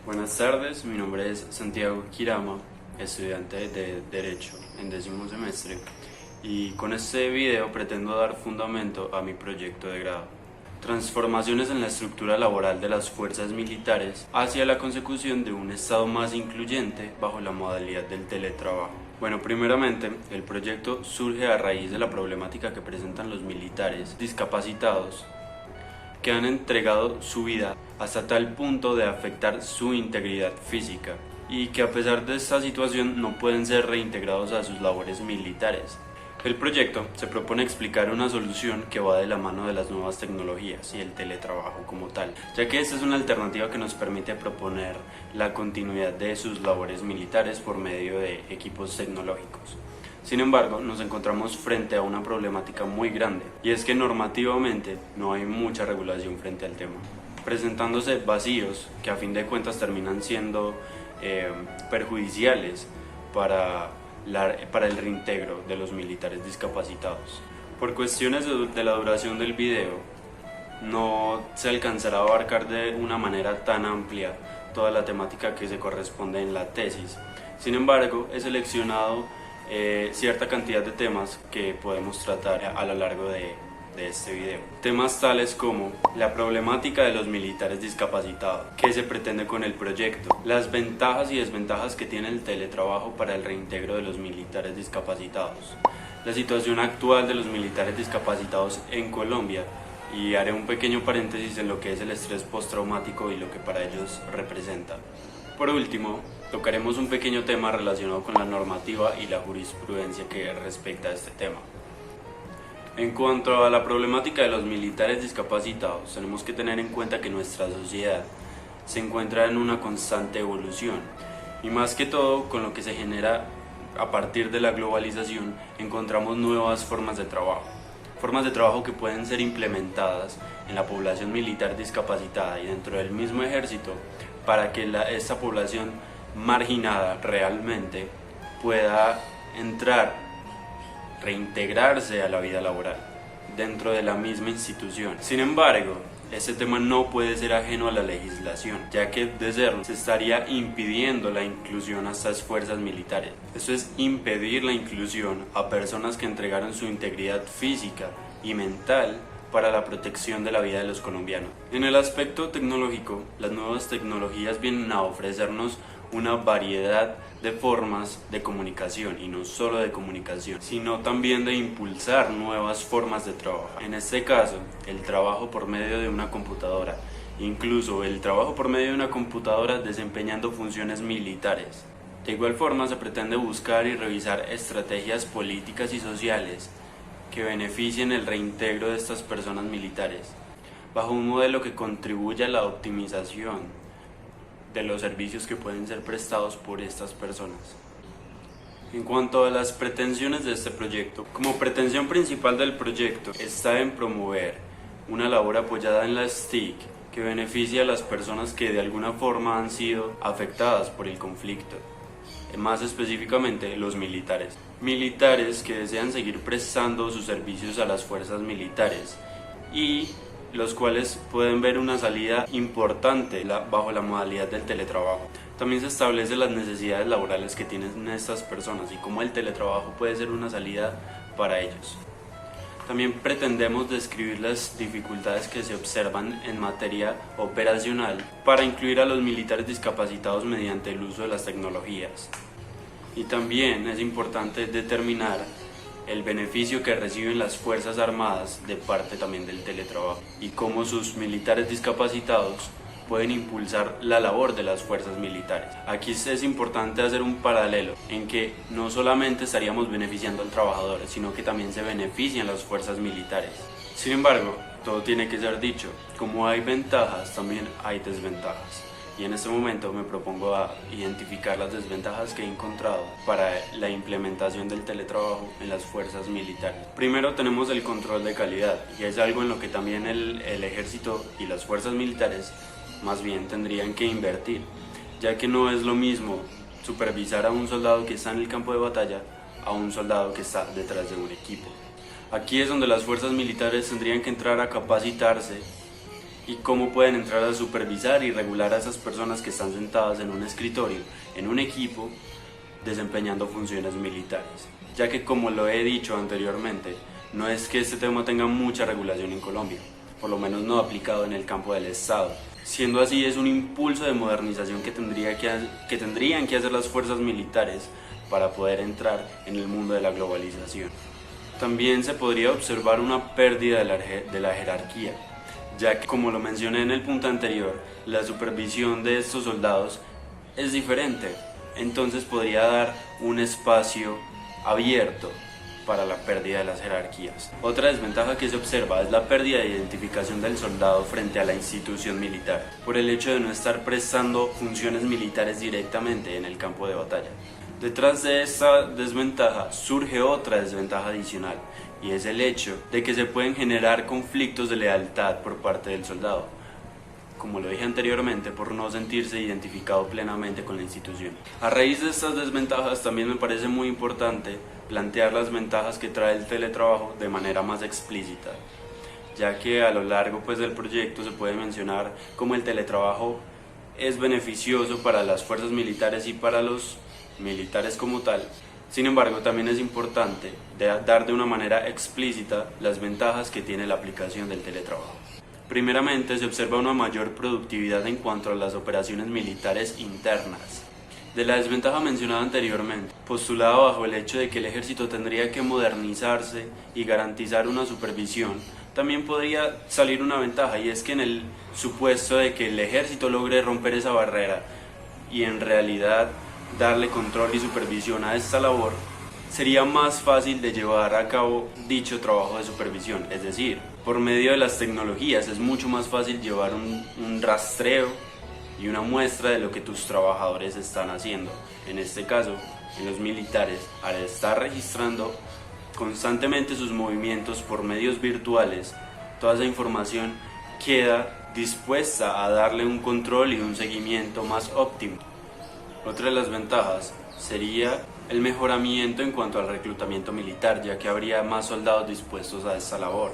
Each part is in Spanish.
Buenas tardes, mi nombre es Santiago Kirama, estudiante de Derecho en 10º semestre, y con este video pretendo dar fundamento a mi proyecto de grado. Transformaciones en la estructura laboral de las fuerzas militares hacia la consecución de un Estado más incluyente bajo la modalidad del teletrabajo. Bueno, primeramente, el proyecto surge a raíz de la problemática que presentan los militares discapacitados que han entregado su vida hasta tal punto de afectar su integridad física y que a pesar de esta situación no pueden ser reintegrados a sus labores militares. El proyecto se propone explicar una solución que va de la mano de las nuevas tecnologías y el teletrabajo como tal, ya que esta es una alternativa que nos permite proponer la continuidad de sus labores militares por medio de equipos tecnológicos. Sin embargo, nos encontramos frente a una problemática muy grande, y es que normativamente no hay mucha regulación frente al tema, presentándose vacíos que a fin de cuentas terminan siendo perjudiciales para el reintegro de los militares discapacitados. Por cuestiones de la duración del video, no se alcanzará a abarcar de una manera tan amplia toda la temática que se corresponde en la tesis. Sin embargo, he seleccionado cierta cantidad de temas que podemos tratar a lo largo de este video. Temas tales como la problemática de los militares discapacitados, qué se pretende con el proyecto, las ventajas y desventajas que tiene el teletrabajo para el reintegro de los militares discapacitados, la situación actual de los militares discapacitados en Colombia, y haré un pequeño paréntesis en lo que es el estrés postraumático y lo que para ellos representa. Por último, tocaremos un pequeño tema relacionado con la normativa y la jurisprudencia que respecta a este tema. En cuanto a la problemática de los militares discapacitados, tenemos que tener en cuenta que nuestra sociedad se encuentra en una constante evolución, y más que todo con lo que se genera a partir de la globalización encontramos nuevas formas de trabajo que pueden ser implementadas en la población militar discapacitada y dentro del mismo ejército para que esta población marginada realmente pueda reintegrarse a la vida laboral dentro de la misma institución. Sin embargo, este tema no puede ser ajeno a la legislación, ya que de serlo se estaría impidiendo la inclusión a estas fuerzas militares. Esto es impedir la inclusión a personas que entregaron su integridad física y mental para la protección de la vida de los colombianos. En el aspecto tecnológico, las nuevas tecnologías vienen a ofrecernos una variedad de formas de comunicación, y no solo de comunicación, sino también de impulsar nuevas formas de trabajo. En este caso, el trabajo por medio de una computadora, incluso el trabajo por medio de una computadora desempeñando funciones militares. De igual forma, se pretende buscar y revisar estrategias políticas y sociales que beneficien el reintegro de estas personas militares, bajo un modelo que contribuya a la optimización de los servicios que pueden ser prestados por estas personas. En cuanto a las pretensiones de este proyecto, como pretensión principal del proyecto está en promover una labor apoyada en las TIC que beneficie a las personas que de alguna forma han sido afectadas por el conflicto, más específicamente los militares que desean seguir prestando sus servicios a las fuerzas militares y los cuales pueden ver una salida importante bajo la modalidad del teletrabajo. También se establecen las necesidades laborales que tienen estas personas y cómo el teletrabajo puede ser una salida para ellos. También pretendemos describir las dificultades que se observan en materia operacional para incluir a los militares discapacitados mediante el uso de las tecnologías. Y también es importante determinar el beneficio que reciben las Fuerzas Armadas de parte también del teletrabajo y cómo sus militares discapacitados pueden impulsar la labor de las fuerzas militares. Aquí es importante hacer un paralelo en que no solamente estaríamos beneficiando al trabajador, sino que también se benefician las fuerzas militares. Sin embargo, todo tiene que ser dicho, como hay ventajas, también hay desventajas. Y en este momento me propongo a identificar las desventajas que he encontrado para la implementación del teletrabajo en las fuerzas militares. Primero tenemos el control de calidad, y es algo en lo que también el ejército y las fuerzas militares más bien tendrían que invertir, ya que no es lo mismo supervisar a un soldado que está en el campo de batalla a un soldado que está detrás de un equipo. Aquí es donde las fuerzas militares tendrían que entrar a capacitarse y cómo pueden entrar a supervisar y regular a esas personas que están sentadas en un escritorio, en un equipo, desempeñando funciones militares. Ya que, como lo he dicho anteriormente, no es que este tema tenga mucha regulación en Colombia, por lo menos no aplicado en el campo del Estado. Siendo así, es un impulso de modernización que tendrían que hacer las fuerzas militares para poder entrar en el mundo de la globalización. También se podría observar una pérdida de la jerarquía, ya que, como lo mencioné en el punto anterior, la supervisión de estos soldados es diferente, entonces podría dar un espacio abierto para la pérdida de las jerarquías. Otra desventaja que se observa es la pérdida de identificación del soldado frente a la institución militar, por el hecho de no estar prestando funciones militares directamente en el campo de batalla. Detrás de esta desventaja surge otra desventaja adicional, y es el hecho de que se pueden generar conflictos de lealtad por parte del soldado, como lo dije anteriormente, por no sentirse identificado plenamente con la institución. A raíz de estas desventajas, también me parece muy importante plantear las ventajas que trae el teletrabajo de manera más explícita, ya que a lo largo del proyecto se puede mencionar cómo el teletrabajo es beneficioso para las fuerzas militares y para los militares como tal. Sin embargo, también es importante dar de una manera explícita las ventajas que tiene la aplicación del teletrabajo. Primeramente, se observa una mayor productividad en cuanto a las operaciones militares internas. De la desventaja mencionada anteriormente, postulada bajo el hecho de que el ejército tendría que modernizarse y garantizar una supervisión, también podría salir una ventaja, y es que en el supuesto de que el ejército logre romper esa barrera y en realidad darle control y supervisión a esta labor, sería más fácil de llevar a cabo dicho trabajo de supervisión. Es decir, por medio de las tecnologías es mucho más fácil llevar un rastreo y una muestra de lo que tus trabajadores están haciendo. En este caso, en los militares, al estar registrando constantemente sus movimientos por medios virtuales, toda esa información queda dispuesta a darle un control y un seguimiento más óptimo. Otra de las ventajas sería el mejoramiento en cuanto al reclutamiento militar, ya que habría más soldados dispuestos a esta labor.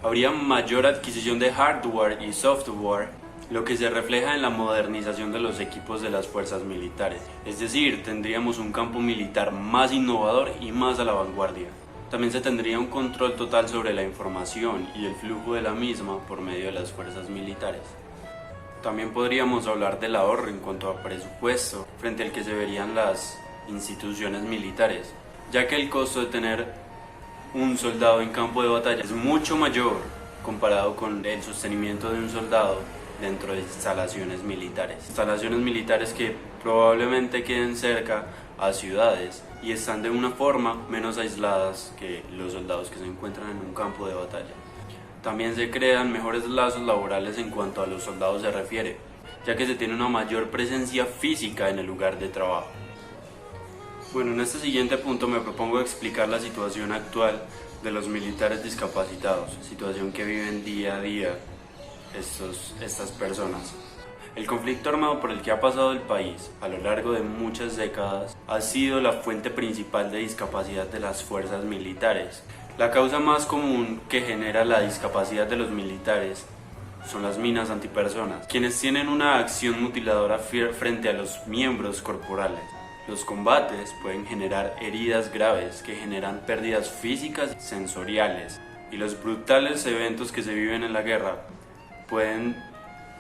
Habría mayor adquisición de hardware y software, lo que se refleja en la modernización de los equipos de las fuerzas militares. Es decir, tendríamos un campo militar más innovador y más a la vanguardia. También se tendría un control total sobre la información y el flujo de la misma por medio de las fuerzas militares. También podríamos hablar del ahorro en cuanto a presupuesto frente al que se verían las instituciones militares, ya que el costo de tener un soldado en campo de batalla es mucho mayor comparado con el sostenimiento de un soldado dentro de instalaciones militares que probablemente queden cerca a ciudades y están de una forma menos aisladas que los soldados que se encuentran en un campo de batalla. También se crean mejores lazos laborales en cuanto a los soldados se refiere, ya que se tiene una mayor presencia física en el lugar de trabajo. Bueno, en este siguiente punto me propongo explicar la situación actual de los militares discapacitados, situación que viven día a día estas personas. El conflicto armado por el que ha pasado el país a lo largo de muchas décadas ha sido la fuente principal de discapacidad de las fuerzas militares. La causa más común que genera la discapacidad de los militares son las minas antipersonas, quienes tienen una acción mutiladora frente a los miembros corporales. Los combates pueden generar heridas graves que generan pérdidas físicas y sensoriales, y los brutales eventos que se viven en la guerra pueden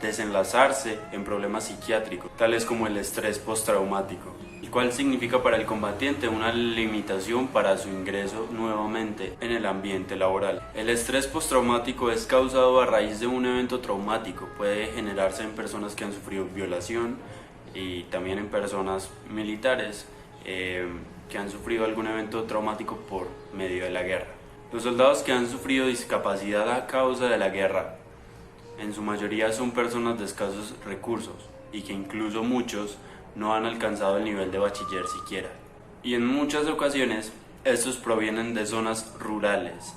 desenlazarse en problemas psiquiátricos, tales como el estrés postraumático, el cual significa para el combatiente una limitación para su ingreso nuevamente en el ambiente laboral. El estrés postraumático es causado a raíz de un evento traumático, puede generarse en personas que han sufrido violación y también en personas militares que han sufrido algún evento traumático por medio de la guerra. Los soldados que han sufrido discapacidad a causa de la guerra en su mayoría son personas de escasos recursos y que incluso muchos no han alcanzado el nivel de bachiller siquiera. Y en muchas ocasiones estos provienen de zonas rurales.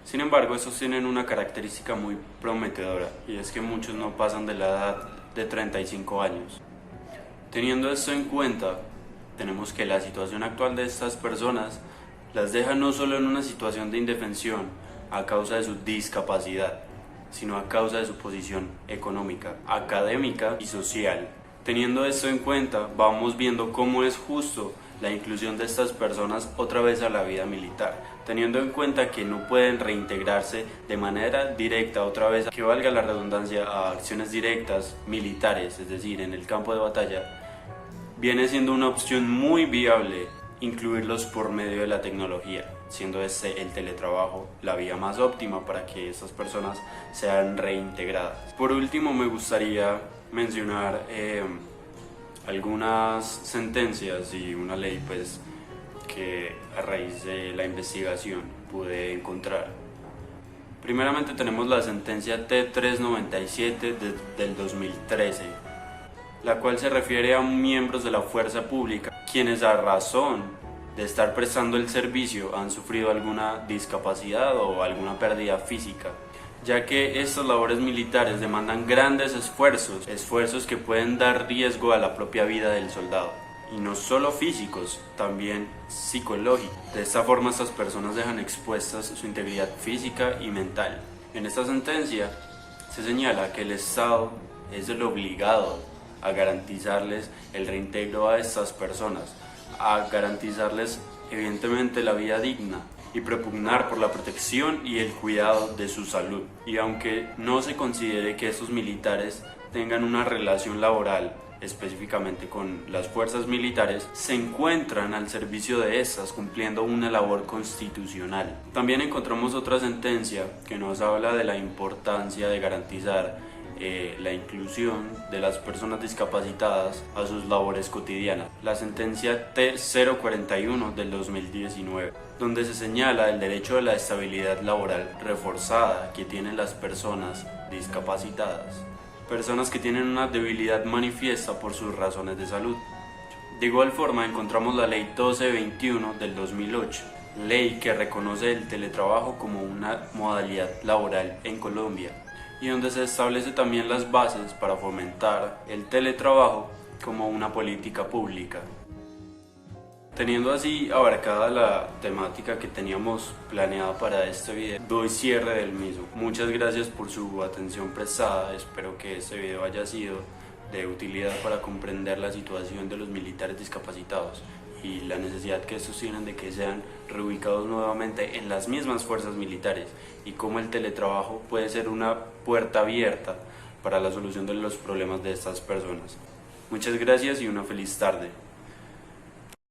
Sin embargo, estos tienen una característica muy prometedora, y es que muchos no pasan de la edad de 35 años. Teniendo esto en cuenta, tenemos que la situación actual de estas personas las deja no solo en una situación de indefensión a causa de su discapacidad, sino a causa de su posición económica, académica y social. Teniendo esto en cuenta, vamos viendo cómo es justo la inclusión de estas personas otra vez a la vida militar, teniendo en cuenta que no pueden reintegrarse de manera directa otra vez, que valga la redundancia, a acciones directas militares, es decir, en el campo de batalla. Viene siendo una opción muy viable incluirlos por medio de la tecnología, siendo este el teletrabajo la vía más óptima para que estas personas sean reintegradas. Por último, me gustaría mencionar algunas sentencias y una ley pues que a raíz de la investigación pude encontrar. Primeramente tenemos la sentencia T397 del 2013, la cual se refiere a miembros de la fuerza pública quienes a razón de estar prestando el servicio han sufrido alguna discapacidad o alguna pérdida física, ya que estas labores militares demandan grandes esfuerzos que pueden dar riesgo a la propia vida del soldado, y no solo físicos, también psicológicos. De esta forma estas personas dejan expuestas su integridad física y mental. En esta sentencia se señala que el Estado es el obligado a garantizarles el reintegro a estas personas, a garantizarles evidentemente la vida digna y propugnar por la protección y el cuidado de su salud. Y aunque no se considere que estos militares tengan una relación laboral específicamente con las fuerzas militares, se encuentran al servicio de estas cumpliendo una labor constitucional. También encontramos otra sentencia que nos habla de la importancia de garantizar la inclusión de las personas discapacitadas a sus labores cotidianas, la sentencia T041 del 2019, donde se señala el derecho a la estabilidad laboral reforzada que tienen las personas discapacitadas, personas que tienen una debilidad manifiesta por sus razones de salud. De igual forma encontramos la ley 1221 del 2008, ley que reconoce el teletrabajo como una modalidad laboral en Colombia, y donde se establece también las bases para fomentar el teletrabajo como una política pública. Teniendo así abarcada la temática que teníamos planeada para este video, doy cierre del mismo. Muchas gracias por su atención prestada, espero que este video haya sido de utilidad para comprender la situación de los militares discapacitados y la necesidad que estos tienen de que sean reubicados nuevamente en las mismas fuerzas militares, y cómo el teletrabajo puede ser una puerta abierta para la solución de los problemas de estas personas. Muchas gracias y una feliz tarde.